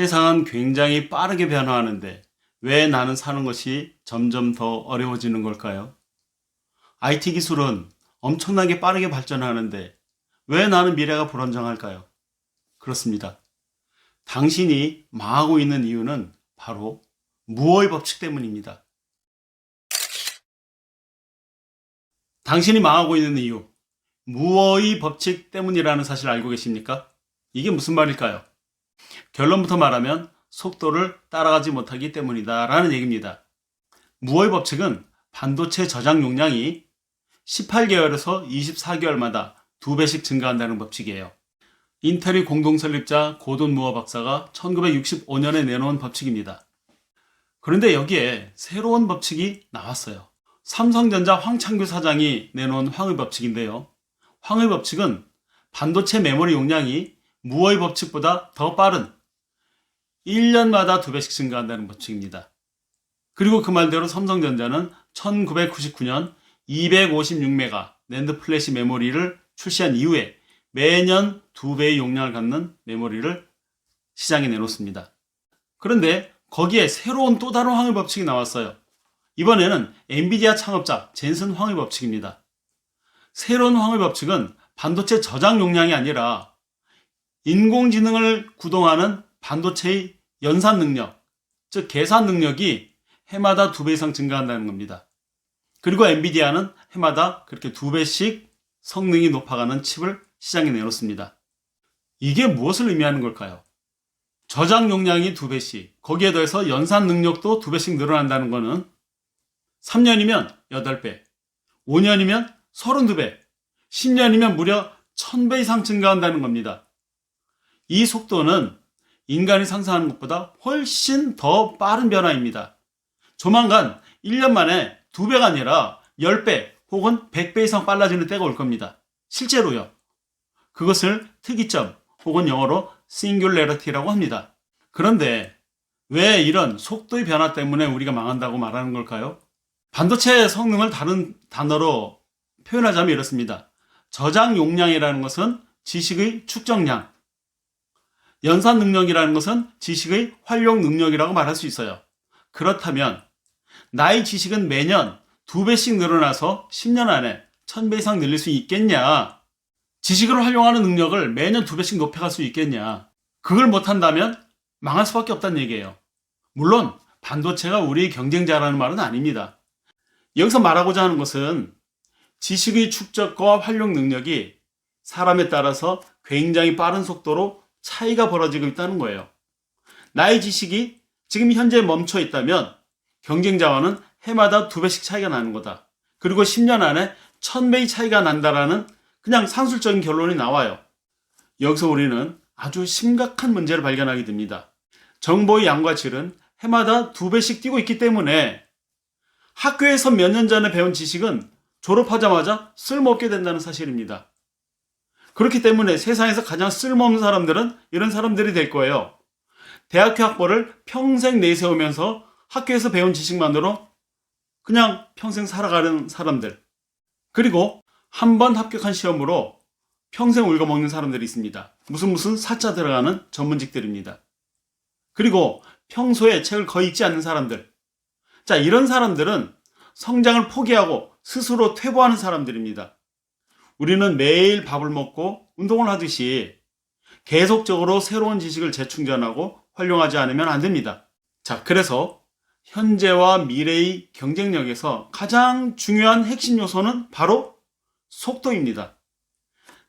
세상은 굉장히 빠르게 변화하는데 왜 나는 사는 것이 점점 더 어려워지는 걸까요? IT 기술은 엄청나게 빠르게 발전하는데 왜 나는 미래가 불안정할까요? 그렇습니다. 당신이 망하고 있는 이유는 바로 무어의 법칙 때문입니다. 당신이 망하고 있는 이유, 무어의 법칙 때문이라는 사실 알고 계십니까? 이게 무슨 말일까요? 결론부터 말하면 속도를 따라가지 못하기 때문이다 라는 얘기입니다. 무어의 법칙은 반도체 저장 용량이 18개월에서 24개월마다 2배씩 증가한다는 법칙이에요. 인텔의 공동 설립자 고돈 무어 박사가 1965년에 내놓은 법칙입니다. 그런데 여기에 새로운 법칙이 나왔어요. 삼성전자 황창규 사장이 내놓은 황의 법칙인데요. 황의 법칙은 반도체 메모리 용량이 무어의 법칙보다 더 빠른 1년마다 2배씩 증가한다는 법칙입니다. 그리고 그 말대로 삼성전자는 1999년 256메가 낸드 플래시 메모리를 출시한 이후에 매년 2배의 용량을 갖는 메모리를 시장에 내놓습니다. 그런데 거기에 새로운 또 다른 황의 법칙이 나왔어요. 이번에는 엔비디아 창업자 젠슨 황의 법칙입니다. 새로운 황의 법칙은 반도체 저장 용량이 아니라 인공지능을 구동하는 반도체의 연산 능력, 즉 계산 능력이 해마다 2배 이상 증가한다는 겁니다. 그리고 엔비디아는 해마다 그렇게 2배씩 성능이 높아가는 칩을 시장에 내놓습니다. 이게 무엇을 의미하는 걸까요? 저장 용량이 2배씩, 거기에 더해서 연산 능력도 2배씩 늘어난다는 것은 3년이면 8배, 5년이면 32배, 10년이면 무려 1000배 이상 증가한다는 겁니다. 이 속도는 인간이 상상하는 것보다 훨씬 더 빠른 변화입니다. 조만간 1년 만에 2배가 아니라 10배 혹은 100배 이상 빨라지는 때가 올 겁니다. 실제로요. 그것을 특이점 혹은 영어로 singularity라고 합니다. 그런데 왜 이런 속도의 변화 때문에 우리가 망한다고 말하는 걸까요? 반도체 성능을 다른 단어로 표현하자면 이렇습니다. 저장 용량이라는 것은 지식의 축적량, 연산 능력이라는 것은 지식의 활용 능력이라고 말할 수 있어요. 그렇다면 나의 지식은 매년 2배씩 늘어나서 10년 안에 1000배 이상 늘릴 수 있겠냐? 지식을 활용하는 능력을 매년 2배씩 높여갈 수 있겠냐? 그걸 못한다면 망할 수밖에 없다는 얘기예요. 물론 반도체가 우리의 경쟁자라는 말은 아닙니다. 여기서 말하고자 하는 것은 지식의 축적과 활용 능력이 사람에 따라서 굉장히 빠른 속도로 차이가 벌어지고 있다는 거예요. 나의 지식이 지금 현재 멈춰 있다면 경쟁자와는 해마다 2배씩 차이가 나는 거다. 그리고 10년 안에 1000배의 차이가 난다라는 그냥 산술적인 결론이 나와요. 여기서 우리는 아주 심각한 문제를 발견하게 됩니다. 정보의 양과 질은 해마다 2배씩 뛰고 있기 때문에 학교에서 몇 년 전에 배운 지식은 졸업하자마자 쓸모없게 된다는 사실입니다. 그렇기 때문에 세상에서 가장 쓸모없는 사람들은 이런 사람들이 될 거예요. 대학교 학벌을 평생 내세우면서 학교에서 배운 지식만으로 그냥 평생 살아가는 사람들. 그리고 한 번 합격한 시험으로 평생 울거먹는 사람들이 있습니다. 무슨 사자 들어가는 전문직들입니다. 그리고 평소에 책을 거의 읽지 않는 사람들. 자, 이런 사람들은 성장을 포기하고 스스로 퇴보하는 사람들입니다. 우리는 매일 밥을 먹고 운동을 하듯이 계속적으로 새로운 지식을 재충전하고 활용하지 않으면 안 됩니다. 자, 그래서 현재와 미래의 경쟁력에서 가장 중요한 핵심 요소는 바로 속도입니다.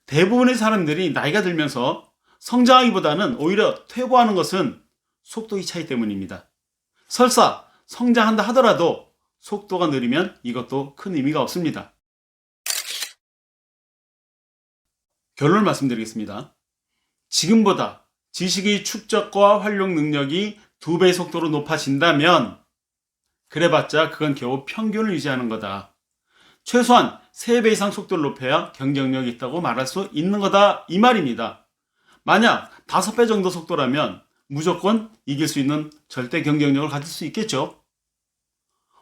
대부분의 사람들이 나이가 들면서 성장하기보다는 오히려 퇴보하는 것은 속도의 차이 때문입니다. 설사 성장한다 하더라도 속도가 느리면 이것도 큰 의미가 없습니다. 결론을 말씀드리겠습니다. 지금보다 지식의 축적과 활용 능력이 2배의 속도로 높아진다면 그래봤자 그건 겨우 평균을 유지하는 거다. 최소한 3배 이상 속도를 높여야 경쟁력이 있다고 말할 수 있는 거다 이 말입니다. 만약 5배 정도 속도라면 무조건 이길 수 있는 절대 경쟁력을 가질 수 있겠죠.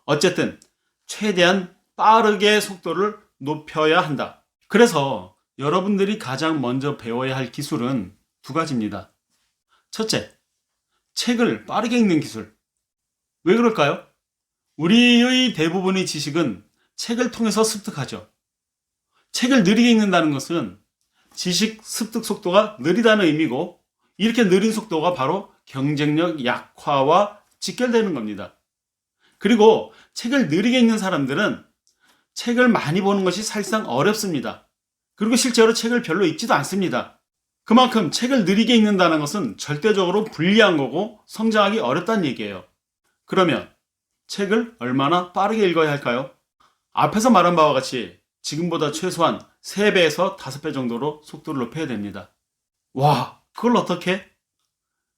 어쨌든 최대한 빠르게 속도를 높여야 한다. 그래서 여러분들이 가장 먼저 배워야 할 기술은 2가지입니다. 첫째, 책을 빠르게 읽는 기술. 왜 그럴까요? 우리의 대부분의 지식은 책을 통해서 습득하죠. 책을 느리게 읽는다는 것은 지식 습득 속도가 느리다는 의미고, 이렇게 느린 속도가 바로 경쟁력 약화와 직결되는 겁니다. 그리고 책을 느리게 읽는 사람들은 책을 많이 보는 것이 사실상 어렵습니다. 그리고 실제로 책을 별로 읽지도 않습니다. 그만큼 책을 느리게 읽는다는 것은 절대적으로 불리한 거고 성장하기 어렵다는 얘기예요. 그러면 책을 얼마나 빠르게 읽어야 할까요? 앞에서 말한 바와 같이 지금보다 최소한 3배에서 5배 정도로 속도를 높여야 됩니다. 와, 그걸 어떻게?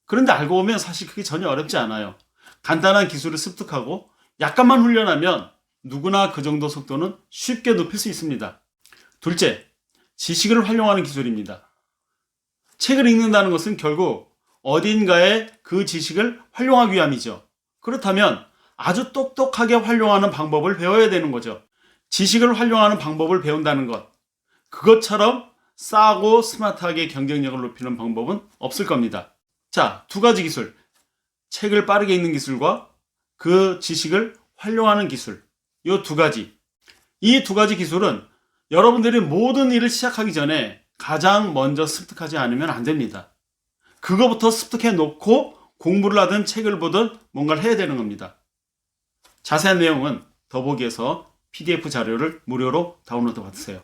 그런데 알고 보면 사실 그게 전혀 어렵지 않아요. 간단한 기술을 습득하고 약간만 훈련하면 누구나 그 정도 속도는 쉽게 높일 수 있습니다. 둘째, 지식을 활용하는 기술입니다. 책을 읽는다는 것은 결국 어딘가에 그 지식을 활용하기 위함이죠. 그렇다면 아주 똑똑하게 활용하는 방법을 배워야 되는 거죠. 지식을 활용하는 방법을 배운다는 것, 그것처럼 싸고 스마트하게 경쟁력을 높이는 방법은 없을 겁니다. 자, 2가지 기술. 책을 빠르게 읽는 기술과 그 지식을 활용하는 기술. 이 2가지. 이 2가지 기술은 여러분들이 모든 일을 시작하기 전에 가장 먼저 습득하지 않으면 안 됩니다. 그거부터 습득해 놓고 공부를 하든 책을 보든 뭔가를 해야 되는 겁니다. 자세한 내용은 더보기에서 PDF 자료를 무료로 다운로드 받으세요.